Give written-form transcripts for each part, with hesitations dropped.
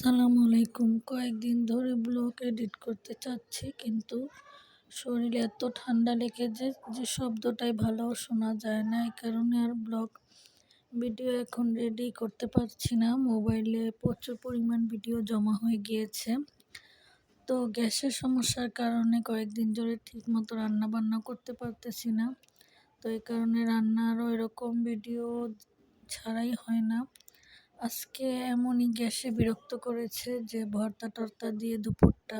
আসসালামু আলাইকুম। কয়েকদিন ধরে ব্লগ এডিট করতে চাচ্ছি, কিন্তু শরীরে এত ঠান্ডা লেগেছে যে শব্দটাই ভালো শোনা যায় না। এই কারণে আর ব্লগ ভিডিও এখন রেডি করতে পারছি না। মোবাইলে প্রচুর পরিমাণ ভিডিও জমা হয়ে গিয়েছে। তো গ্যাসের সমস্যার কারণে কয়েকদিন ধরে ঠিকমতো রান্না বান্না করতে পারতেছি না। তো এই কারণে রান্নারও এরকম ভিডিও ছাড়াই হয় না। আজকে এমনই গ্যাসে বিরক্ত করেছে যে ভর্তা টর্তা দিয়ে দুপুরটা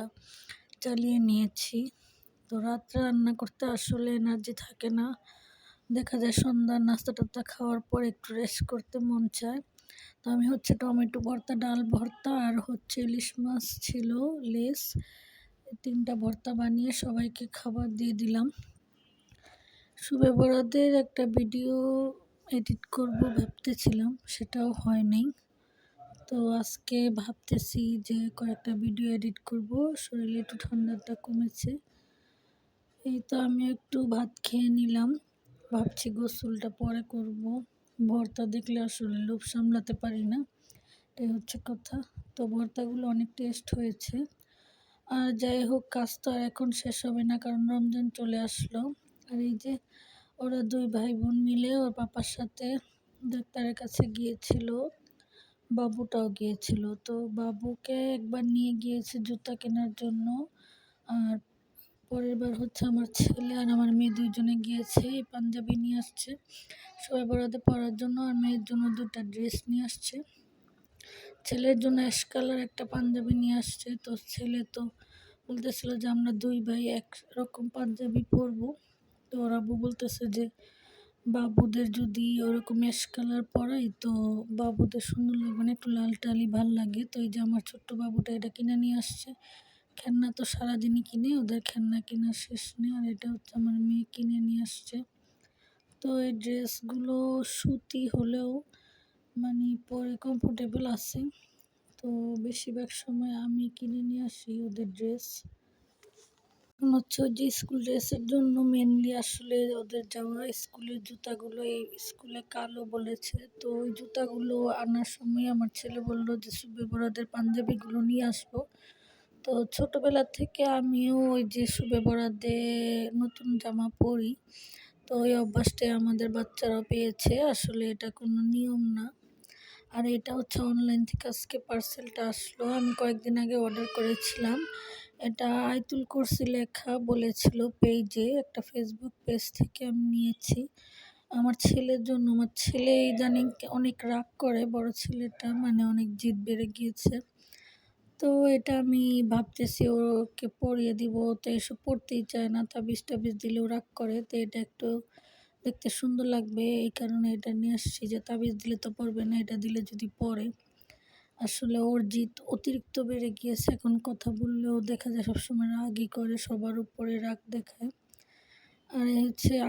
চালিয়ে নিয়েছি। তো রাত্রে রান্না করতে আসলে এনার্জি থাকে না। দেখা যায় সন্ধ্যার নাস্তা টাস্তা খাওয়ার পর একটু রেস্ট করতে মন চায়। তো আমি টমেটো ভর্তা, ডাল ভর্তা আর ইলিশ মাছ ছিল, লেস, এই ৩টা ভর্তা বানিয়ে সবাইকে খাবার দিয়ে দিলাম। শুবে বরাতের একটা ভিডিও এডিট করব ভাবতেছিলাম, সেটাও হয় নাই। তো আজকে ভাবতেছি যে কয়েকটা ভিডিও এডিট করব। শরীরে একটু ঠান্ডাটা কমেছে। এই তো আমি একটু ভাত খেয়ে নিলাম। ভাবছি গোসলটা পরে করব। ভর্তা দেখলে আসলে লোভ সামলাতে পারি না, এটাই হচ্ছে কথা। তো ভর্তাগুলো অনেক টেস্ট হয়েছে। আর যাই হোক, কাজ তো আর এখন শেষ হবে না, কারণ রমজান চলে আসলো। আর এই যে ওরা 2 ভাই বোন মিলে ওর পাপার সাথে ডাক্তারের কাছে গিয়েছিল। বাবুটাও গিয়েছিল। তো বাবুকে একবার নিয়ে গিয়েছে জুতা কেনার জন্য। আর পরের বার আমার ছেলে আর আমার মেয়ে 2 জনে গিয়েছে। এই পাঞ্জাবি নিয়ে আসছে শবে বরাতে পরার জন্য, আর মেয়ের জন্য 2টা ড্রেস নিয়ে আসছে। ছেলের জন্য অ্যাশ কালার একটা পাঞ্জাবি নিয়ে আসছে। তো ছেলে তো বলতেছিল যে আমরা 2 ভাই একরকম পাঞ্জাবি পরবো। তো ওর আব্বু বলতেছে যে বাবুদের যদি ওরকম অ্যাশ কালার পরাই তো বাবুদের সুন্দর লাগবে না, একটু লাল টালি ভাল লাগে। তো এই যে আমার ছোট্ট বাবুটা এটা কিনে নিয়ে আসছে। খেলনা তো সারাদিনই কিনে, ওদের খেলনা কেনা শেষ নেই। আর এটা আমার মেয়ে কিনে নিয়ে আসছে। তো এই ড্রেসগুলো সুতি হলেও পরে কমফোর্টেবল আছে। তো বেশিরভাগ সময় আমি কিনে নিয়ে আসি ওদের ড্রেস। ওই যে স্কুল ড্রেসের জন্য মেনলি আসলে ওদের যাওয়া স্কুলের জুতাগুলো এই স্কুলে কালো বলেছে। তো ওই জুতাগুলো আনার সময় আমার ছেলে বলল যে শুভে বড়দের পাঞ্জাবিগুলো নিয়ে আসবো। তো ছোটবেলা থেকে আমিও ওই যে শুভে বরাতে নতুন জামা পরি। তো ওই অভ্যাসটাই আমাদের বাচ্চারাও পেয়েছে। আসলে এটা কোনো নিয়ম না। আর এটা অনলাইন থেকে আজকে পার্সেলটা আসলো। আমি কয়েকদিন আগে অর্ডার করেছিলাম। এটা আয়তুল কুরসি লেখা বলেছিল পেজে, একটা ফেসবুক পেজ থেকে আমি নিয়েছি আমার ছেলের জন্য। আমার ছেলে ইদানিং অনেক রাগ করে, বড় ছেলেটা অনেক জিদ বেড়ে গিয়েছে। তো এটা আমি ভাবতেছি ওকে পরিয়ে দিব। তো এসব পড়তেই চায় না, তাবিজ টাবিজ দিলেও রাগ করে। তো এটা একটু দেখতে সুন্দর লাগবে, এই কারণে এটা নিয়ে আসছি যে তাবিজ দিলে তো পড়বে না, এটা দিলে যদি পড়ে। আসলে ওর জিদ অতিরিক্ত বেড়ে গিয়েছে। এখন কথা বললেও দেখা যায় সবসময় রাগই করে, সবার উপরে রাগ দেখায়। আর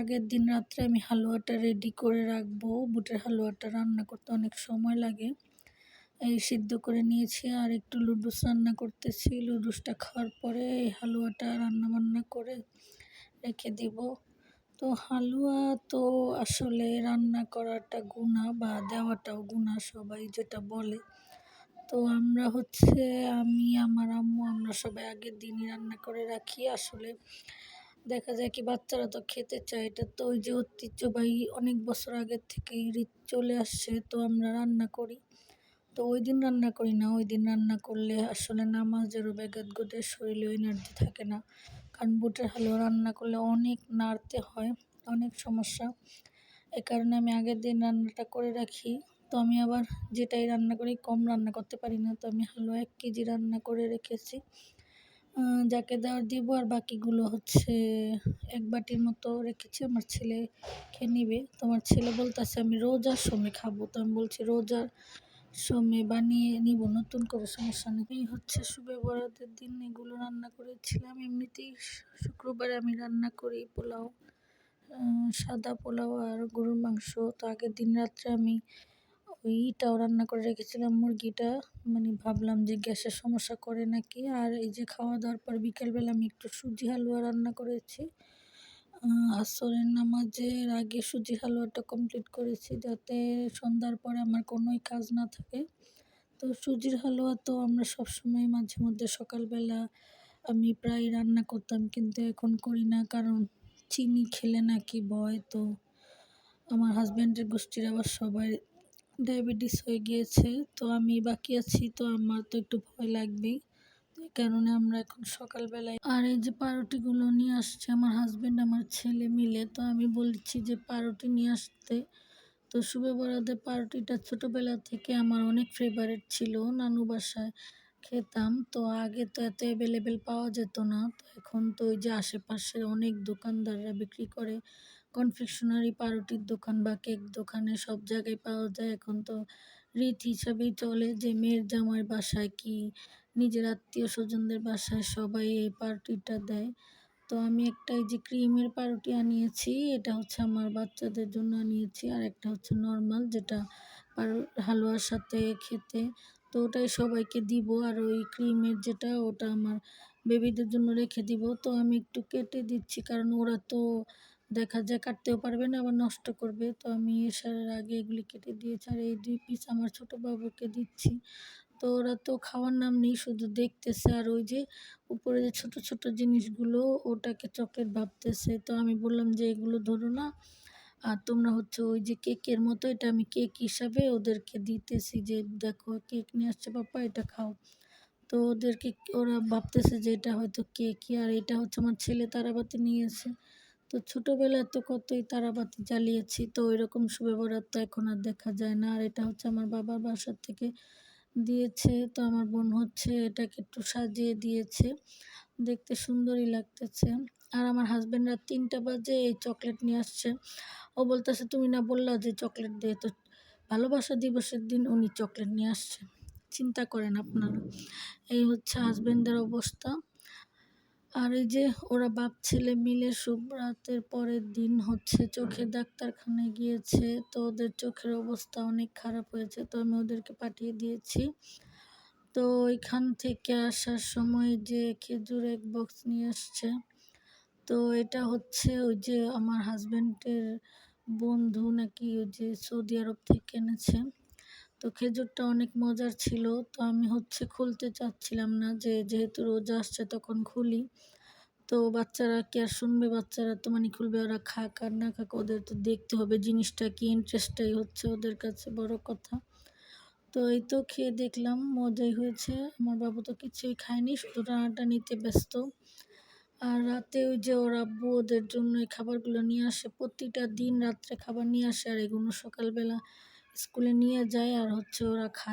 আগের দিন রাত্রে আমি হালুয়াটা রেডি করে রাখবো। বুটের হালুয়াটা রান্না করতে অনেক সময় লাগে। এই সিদ্ধ করে নিয়েছি আর একটু লুডুস রান্না করতেছি। লুডুসটা খাওয়ার পরে এই হালুয়াটা রান্না বান্না করে রেখে দিব। তো হালুয়া তো আসলে রান্না করাটা গুনাহ বা দেওয়াটাও গুনাহ, সবাই যেটা বলে। তো আমরা আমি, আমার আম্মু, আমরা সবাই আগের দিনই রান্না করে রাখি। আসলে দেখা যায় কি বাচ্চারা তো খেতে চায়, এটা তো ওই যে ঐতিহ্যবাহী অনেক বছর আগের থেকেই রীত চলে আসছে। তো আমরা রান্না করি। তো ওই দিন রান্না করি না, ওই দিন রান্না করলে আসলে নামাজেরও ব্যাঘাত ঘটে, শরীরেও এনার্জি থাকে না। কারণ বুটের হালুয়া রান্না করলে অনেক নাড়তে হয়, অনেক সমস্যা। এ কারণে আমি আগের দিন রান্নাটা করে রাখি। তো আমি আবার যেটাই রান্না করি কম রান্না করতে পারি না। তো আমি হালুয়া 1 কেজি রান্না করে রেখেছি, যাকে দেওয়ার দিব। আর বাকিগুলো 1 বাটির মতো রেখেছি, আমার ছেলে খেয়ে নিবে। তো আমার ছেলে বলতেছে আমি রোজার সময় খাবো। তো আমি বলছি রোজার সময় বানিয়ে নিব নতুন করে, সমস্যা নেই। এই শুবে বরাতের দিন এগুলো রান্না করেছিলাম। এমনিতেই শুক্রবারে আমি রান্না করি পোলাও, সাদা পোলাও আর গরুর মাংস। তো আগের দিন রাত্রে আমি ওইটাও রান্না করে রেখেছিলাম, মুরগিটা। ভাবলাম যে গ্যাসের সমস্যা করে নাকি। আর এই যে খাওয়া দাওয়ার পর বিকেলবেলা আমি একটু সুজি হালুয়া রান্না করেছি। আসরের নামাজের আগে সুজি হালুয়াটা কমপ্লিট করেছি, যাতে সন্ধ্যার পরে আমার কোনোই কাজ না থাকে। তো তো সুজির হালুয়া তো আমরা সবসময় মাঝে মধ্যে সকালবেলা আমি প্রায় রান্না করতাম, কিন্তু এখন করি না, কারণ চিনি খেলে নাকি ভয়। তো আমার হাজব্যান্ডের গোষ্ঠীর আবার সবাই ডায়াবেটিস হয়ে গিয়েছে, তো আমি বাকি আছি, তো আমার তো একটু ভয় লাগবেই। তো এই কারণে আমরা এখন সকালবেলায় আর এই যে পাউরুটিগুলো নিয়ে আসছে আমার হাজব্যান্ড আমার ছেলে মিলে, তো আমি বলছি যে পাউরুটি নিয়ে আসতে। তো শুভ বরাতে পাউরুটিটা ছোটোবেলা থেকে আমার অনেক ফেভারিট ছিল, নানু বাসায় খেতাম। তো আগে তো এত অ্যাভেলেবেল পাওয়া যেত না, তো এখন তো ওই যে আশেপাশে অনেক দোকানদাররা বিক্রি করে, কনফেকশনারি পাউরুটির দোকান বা কেক দোকানে সব জায়গায় পাওয়া যায়। এখন তো রীত হিসাবেই চলে যে মেয়ের জামাইয়ের বাসায় কি নিজের আত্মীয় স্বজনদের বাসায় সবাই এই পাউরুটিটা দেয়। তো আমি একটা এই যে ক্রিমের পাউরুটি আনিয়েছি, এটা হচ্ছে আমার বাচ্চাদের জন্য আনিয়েছি, আর একটা হচ্ছে নর্মাল যেটা হালুয়ার সাথে খেতে। তো ওটাই সবাইকে দিব, আর ওই ক্রিমের যেটা ওটা আমার বেবিদের জন্য রেখে দিব। তো আমি একটু কেটে দিচ্ছি, কারণ ওরা তো দেখা যায় কাটতেও পারবে না, আবার নষ্ট করবে। তো আমি আসার আগে এগুলি কেটে দিয়েছি, আর এই 2 পিস আমার ছোট বাবুকে দিচ্ছি। তো ওরা তো খাওয়ার নাম নেই, শুধু দেখতেছে, আর ওই যে উপরে যে ছোট ছোট জিনিসগুলো ওটাকে চকলেট ভাবতেছে। তো আমি বললাম যে এগুলো ধরো না, আর তোমরা হচ্ছে ওই যে কেকের মতো, এটা আমি কেক হিসাবে ওদেরকে দিতেছি, যে দেখো কেক নিয়ে আসছে পাপা, এটা খাও। তো ওদেরকে ওরা ভাবতেছে যে এটা হয়তো কেকই, আর এটা হচ্ছে আমার ছেলে তারাবাতি নিয়েছে। তো ছোটোবেলায় তো কতই তারাবাতি জ্বালিয়েছি, তো ওইরকম শুভ বরাত তো এখন আর দেখা যায় না। আর এটা হচ্ছে আমার বাবার বাসার থেকে দিয়েছে, তো আমার বোন হচ্ছে এটাকে একটু সাজিয়ে দিয়েছে, দেখতে সুন্দরই লাগতেছে। আর আমার হাজব্যান্ড রাত 3টা বাজে এই চকলেট নিয়ে আসছে। ও বলতেছে তুমি না বললা যে চকলেট দিয়ে, তো ভালোবাসা দিবসের দিন উনি চকলেট নিয়ে আসছে, চিন্তা করেন আপনারা। এই হচ্ছে হাজব্যান্ডের অবস্থা। আর এই যে ওরা বাপ ছেলে মিলে শুভ রাতের পরের দিন হচ্ছে চোখের ডাক্তারখানায় গিয়েছে, তো ওদের চোখের অবস্থা অনেক খারাপ হয়েছে, তো আমি ওদেরকে পাঠিয়ে দিয়েছি। তো ওইখান থেকে আসার সময় যে খেজুর এক বক্স নিয়ে আসছে, তো এটা হচ্ছে ওই যে আমার হাজব্যান্ডের বন্ধু নাকি ওই যে সৌদি আরব থেকে এনেছে। তো খেজুরটা অনেক মজার ছিল, তো আমি হচ্ছে খুলতে চাচ্ছিলাম না, যে যেহেতু রোজা আসছে তখন খুলি। তো বাচ্চারা কি আর শুনবে, বাচ্চারা তো মানে খুলবে, ওরা খাক আর না খাক ওদের তো দেখতে হবে জিনিসটা কি, ইন্টারেস্টটাই হচ্ছে ওদের কাছে বড় কথা। তো এই তো খেয়ে দেখলাম মজাই হয়েছে, আমার বাবু তো কিছুই খায়নি, শুধু রান্নাটা নিতে ব্যস্ত। আর রাতে ওই যে ওর আব্বু ওদের জন্য এই খাবারগুলো নিয়ে আসে, প্রতিটা দিন রাত্রে খাবার নিয়ে আসে, আর এগুলো সকালবেলা স্কুলে নিয়ে যায়, আর হচ্ছে ওরা খায়।